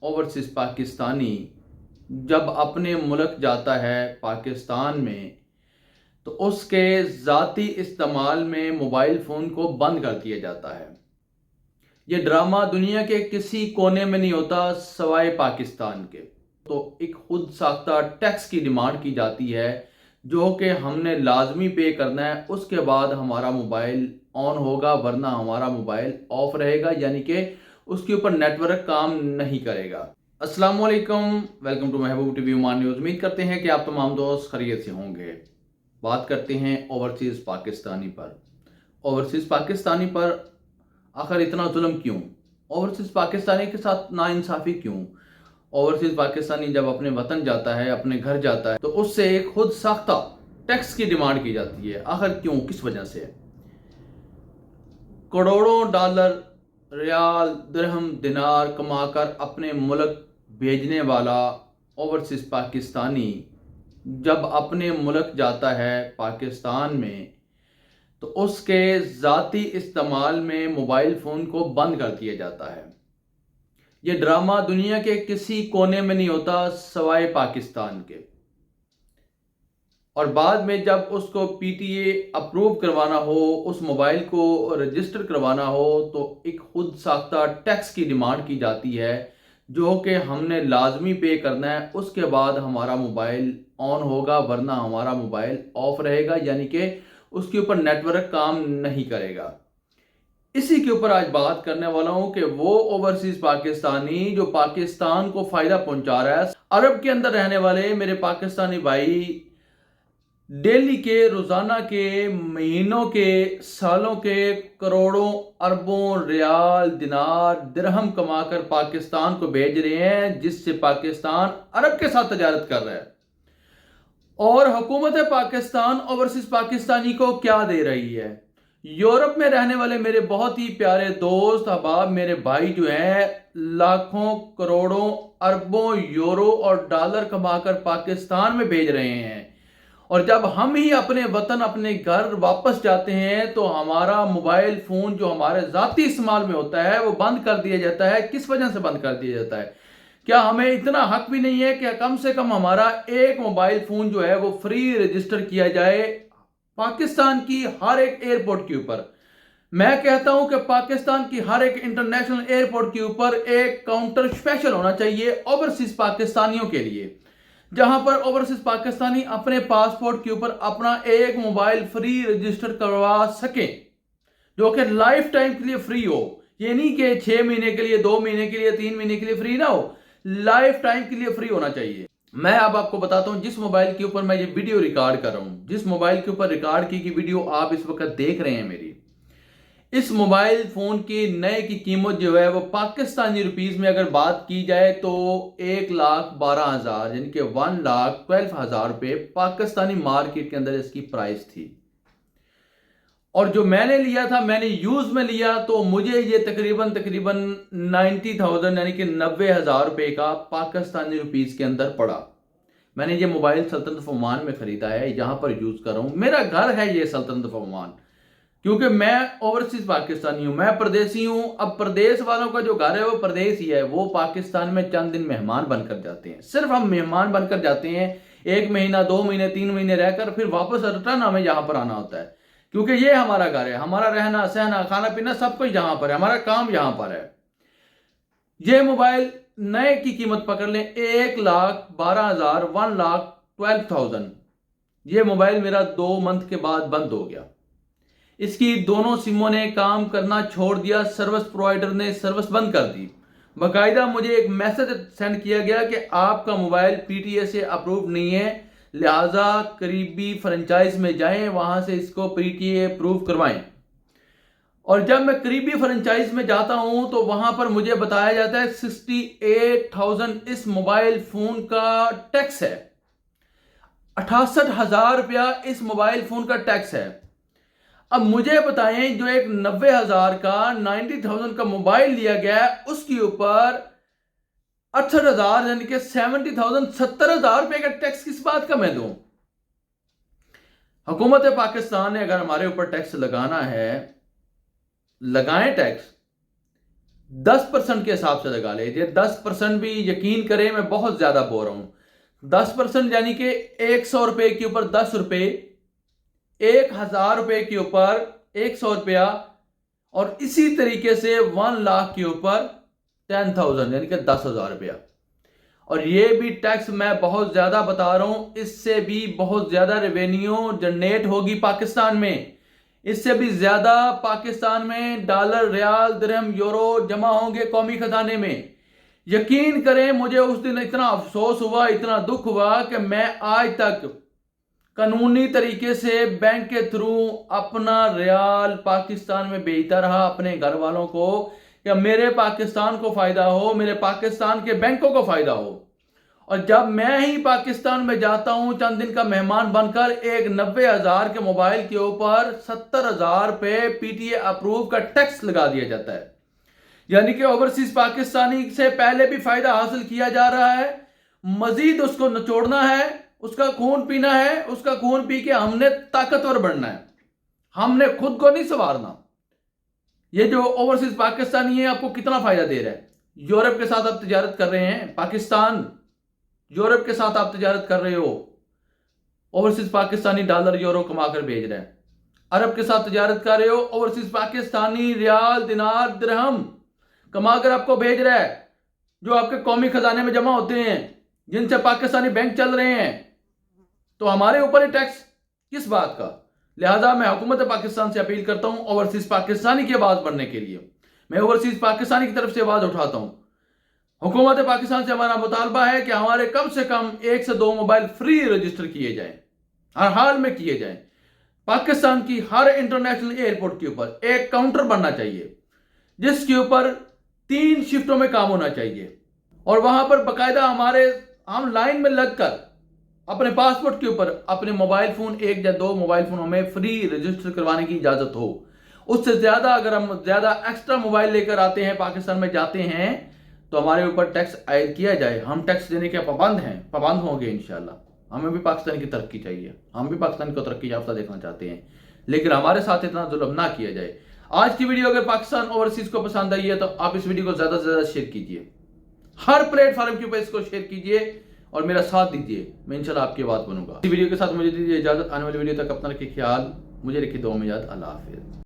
Overseas Pakistani جب اپنے ملک جاتا ہے پاکستان میں تو اس کے ذاتی استعمال میں موبائل فون کو بند کر دیا جاتا ہے۔ یہ ڈرامہ دنیا کے کسی کونے میں نہیں ہوتا سوائے پاکستان کے۔ تو ایک خود ساختہ ٹیکس کی ڈیمانڈ کی جاتی ہے جو کہ ہم نے لازمی پے کرنا ہے، اس کے بعد ہمارا موبائل آن ہوگا، ورنہ ہمارا موبائل آف رہے گا، یعنی کہ اس کے اوپر نیٹ ورک کام نہیں کرے گا۔ السلام علیکم، ویلکم ٹو محبوب ٹی وی عمان نیوز۔ امید کرتے ہیں کہ آپ تمام دوست خیریت سے ہوں گے۔ بات کرتے ہیں اوورسیز پاکستانی پر۔ اوورسیز پاکستانی پر آخر اتنا ظلم کیوں؟ اوورسیز پاکستانی کے ساتھ ناانصافی کیوں؟ اوورسیز پاکستانی جب اپنے وطن جاتا ہے، اپنے گھر جاتا ہے، تو اس سے ایک خود ساختہ ٹیکس کی ڈیمانڈ کی جاتی ہے۔ آخر کیوں؟ کس وجہ سے؟ کروڑوں ڈالر، ریال، درہم، دینار کما کر اپنے ملک بھیجنے والا اوورسیز پاکستانی جب اپنے ملک جاتا ہے پاکستان میں تو اس کے ذاتی استعمال میں موبائل فون کو بند کر دیا جاتا ہے۔ یہ ڈرامہ دنیا کے کسی کونے میں نہیں ہوتا سوائے پاکستان کے۔ اور بعد میں جب اس کو پی ٹی اے اپروو کروانا ہو، اس موبائل کو رجسٹر کروانا ہو، تو ایک خود ساختہ ٹیکس کی ڈیمانڈ کی جاتی ہے جو کہ ہم نے لازمی پے کرنا ہے، اس کے بعد ہمارا موبائل آن ہوگا، ورنہ ہمارا موبائل آف رہے گا، یعنی کہ اس کے اوپر نیٹ ورک کام نہیں کرے گا۔ اسی کے اوپر آج بات کرنے والا ہوں کہ وہ اوورسیز پاکستانی جو پاکستان کو فائدہ پہنچا رہا ہے۔ عرب کے اندر رہنے والے میرے پاکستانی بھائی ڈیلی کے، روزانہ کے، مہینوں کے، سالوں کے کروڑوں، اربوں ریال، دینار، درہم کما کر پاکستان کو بھیج رہے ہیں، جس سے پاکستان عرب کے ساتھ تجارت کر رہا ہے۔ اور حکومت پاکستان اوورسیز پاکستانی کو کیا دے رہی ہے؟ یورپ میں رہنے والے میرے بہت ہی پیارے دوست احباب، میرے بھائی جو ہیں، لاکھوں، کروڑوں، اربوں یورو اور ڈالر کما کر پاکستان میں بھیج رہے ہیں، اور جب ہم ہی اپنے وطن، اپنے گھر واپس جاتے ہیں تو ہمارا موبائل فون جو ہمارے ذاتی استعمال میں ہوتا ہے وہ بند کر دیا جاتا ہے۔ کس وجہ سے بند کر دیا جاتا ہے؟ کیا ہمیں اتنا حق بھی نہیں ہے کہ کم سے کم ہمارا ایک موبائل فون جو ہے وہ فری رجسٹر کیا جائے پاکستان کی ہر ایک ایئرپورٹ کے اوپر؟ میں کہتا ہوں کہ پاکستان کی ہر ایک انٹرنیشنل ایئرپورٹ کے اوپر ایک کاؤنٹر اسپیشل ہونا چاہیے اوورسیز پاکستانیوں کے لیے، جہاں پر اوورسیز پاکستانی اپنے پاسپورٹ کے اوپر اپنا ایک موبائل فری رجسٹر کروا سکیں، جو کہ لائف ٹائم کے لیے فری ہو۔ یہ نہیں کہ 6 مہینے کے لیے، 2 مہینے کے لیے، 3 مہینے کے لیے فری نہ ہو، لائف ٹائم کے لیے فری ہونا چاہیے۔ میں اب آپ کو بتاتا ہوں جس موبائل کے اوپر میں یہ ویڈیو ریکارڈ کر رہا ہوں، جس موبائل کے اوپر ریکارڈ کی ویڈیو آپ اس وقت دیکھ رہے ہیں میری، اس موبائل فون کی نئے کی قیمت جو ہے وہ پاکستانی روپیز میں اگر بات کی جائے تو 1,12,000 یعنی کہ 1,12,000 روپے پاکستانی مارکیٹ کے اندر اس کی پرائس تھی۔ اور جو میں نے لیا تھا، میں نے یوز میں لیا تو مجھے یہ تقریباً 90,000 یعنی کہ 90,000 روپے کا پاکستانی روپیز کے اندر پڑا۔ میں نے یہ موبائل سلطنت آف عمان میں خریدا ہے، یہاں پر یوز کر رہا ہوں، میرا گھر ہے یہ سلطنت آف عمان، کیونکہ میں اوورسیز پاکستانی ہوں، میں پردیسی ہوں۔ اب پردیس والوں کا جو گھر ہے وہ پردیس ہی ہے، وہ پاکستان میں چند دن مہمان بن کر جاتے ہیں، صرف ہم مہمان بن کر جاتے ہیں، 1 مہینہ، 2 مہینے، 3 مہینے رہ کر پھر واپس ریٹرن ہمیں یہاں پر آنا ہوتا ہے، کیونکہ یہ ہمارا گھر ہے، ہمارا رہنا سہنا، کھانا پینا سب کچھ یہاں پر ہے، ہمارا کام یہاں پر ہے۔ یہ موبائل نئے کی قیمت پکڑ لیں 1,12,000، 1,12,000۔ یہ موبائل میرا 2 منتھ کے بعد بند ہو گیا، اس کی دونوں سموں نے کام کرنا چھوڑ دیا، سروس پرووائڈر نے سروس بند کر دی۔ باقاعدہ مجھے ایک میسج سینڈ کیا گیا کہ آپ کا موبائل پی ٹی اے سے اپروو نہیں ہے، لہٰذا قریبی فرنچائز میں جائیں، وہاں سے اس کو پی ٹی اے اپروو کروائیں۔ اور جب میں قریبی فرنچائز میں جاتا ہوں تو وہاں پر مجھے بتایا جاتا ہے 68,000 اس موبائل فون کا ٹیکس ہے، 68,000 روپیہ اس موبائل فون کا ٹیکس ہے۔ اب مجھے بتائیں جو ایک 90,000 کا 90,000 کا موبائل لیا گیا ہے، اس کے اوپر 68,000 یعنی کہ 70,000 70,000 روپے کا ٹیکس کس بات کا میں دوں؟ حکومت پاکستان نے اگر ہمارے اوپر ٹیکس لگانا ہے، لگائیں ٹیکس، 10% کے حساب سے لگا لیجیے. 10% بھی یقین کریں میں بہت زیادہ بول رہا ہوں. 10% یعنی کہ 100 روپے کے اوپر 10 روپے, 1000 روپے کے اوپر 100 روپیہ, اور اسی طریقے سے 1 لاکھ کے اوپر 10,000 یعنی کہ 10,000 روپیہ. اور یہ بھی ٹیکس میں بہت زیادہ بتا رہا ہوں, اس سے بھی بہت زیادہ ریونیو جنریٹ ہوگی پاکستان میں. اس سے بھی زیادہ پاکستان میں ڈالر, ریال, درہم, یورو جمع ہوں گے قومی خزانے میں. یقین کریں مجھے اس دن اتنا افسوس ہوا, اتنا دکھ ہوا کہ میں آج تک قانونی طریقے سے بینک کے تھرو اپنا ریال پاکستان میں بھیجتا رہا اپنے گھر والوں کو, کہ میرے پاکستان کو فائدہ ہو, میرے پاکستان کے بینکوں کو فائدہ ہو. اور جب میں ہی پاکستان میں جاتا ہوں چند دن کا مہمان بن کر, ایک 90,000 کے موبائل کے اوپر 70,000 روپے پی ٹی اے اپروو کا ٹیکس لگا دیا جاتا ہے. یعنی کہ اوورسیز پاکستانی سے پہلے بھی فائدہ حاصل کیا جا رہا ہے, مزید اس کو نچوڑنا ہے, اس کا خون پینا ہے, اس کا خون پی کے ہم نے طاقتور بننا ہے, ہم نے خود کو نہیں سنوارنا. یہ جو اوورسیز پاکستانی ہے آپ کو کتنا فائدہ دے رہا ہے. یورپ کے ساتھ آپ تجارت کر رہے ہیں, پاکستان یورپ کے ساتھ آپ تجارت کر رہے ہو, اوورسیز پاکستانی ڈالر یورو کما کر بھیج رہے ہیں. عرب کے ساتھ تجارت کر رہے ہو, اوورسیز پاکستانی ریال, دینار, درہم کما کر آپ کو بھیج رہا ہے, جو آپ کے قومی خزانے میں جمع ہوتے ہیں, جن سے پاکستانی بینک چل رہے ہیں. تو ہمارے اوپر ہی ٹیکس کس بات کا؟ لہذا میں حکومت پاکستان سے اپیل کرتا ہوں اوورسیز پاکستانی کی آواز بننے کے لیے. میں اوورسیز پاکستانی کی طرف سے آواز اٹھاتا ہوں. حکومت پاکستان سے ہمارا مطالبہ ہے کہ ہمارے کم سے کم 1 سے 2 موبائل فری رجسٹر کیے جائیں, ہر حال میں کیے جائیں. پاکستان کی ہر انٹرنیشنل ایئرپورٹ کے اوپر ایک کاؤنٹر بننا چاہیے, جس کے اوپر 3 شفٹوں میں کام ہونا چاہیے, اور وہاں پر باقاعدہ ہم لائن میں لگ کر اپنے پاسپورٹ کے اوپر اپنے موبائل فون, 1 یا 2 موبائل فون ہمیں فری رجسٹر کروانے کی اجازت ہو. اس سے زیادہ اگر ہم زیادہ ایکسٹرا موبائل لے کر آتے ہیں, پاکستان میں جاتے ہیں, تو ہمارے اوپر ٹیکس عائد کیا جائے. ہم ٹیکس دینے کے پابند ہوں گے انشاءاللہ. ہمیں بھی پاکستان کی ترقی چاہیے, ہم بھی پاکستان کو ترقی یافتہ دیکھنا چاہتے ہیں, لیکن ہمارے ساتھ اتنا ظلم نہ کیا جائے. آج کی ویڈیو اگر پاکستان اوورسیز کو پسند آئی ہے تو آپ اس ویڈیو کو زیادہ سے زیادہ شیئر کیجئے, ہر پلیٹ فارم کے اوپر اس کو شیئر کیجئے اور میرا ساتھ دیجئے. میں انشاءاللہ آپ کی بات بنوں گا. اس ویڈیو کے ساتھ مجھے دیجیے اجازت. آنے والی ویڈیو تک اپنا رکھیے خیال, مجھے رکھیے دعاؤں میں یاد. اللہ حافظ.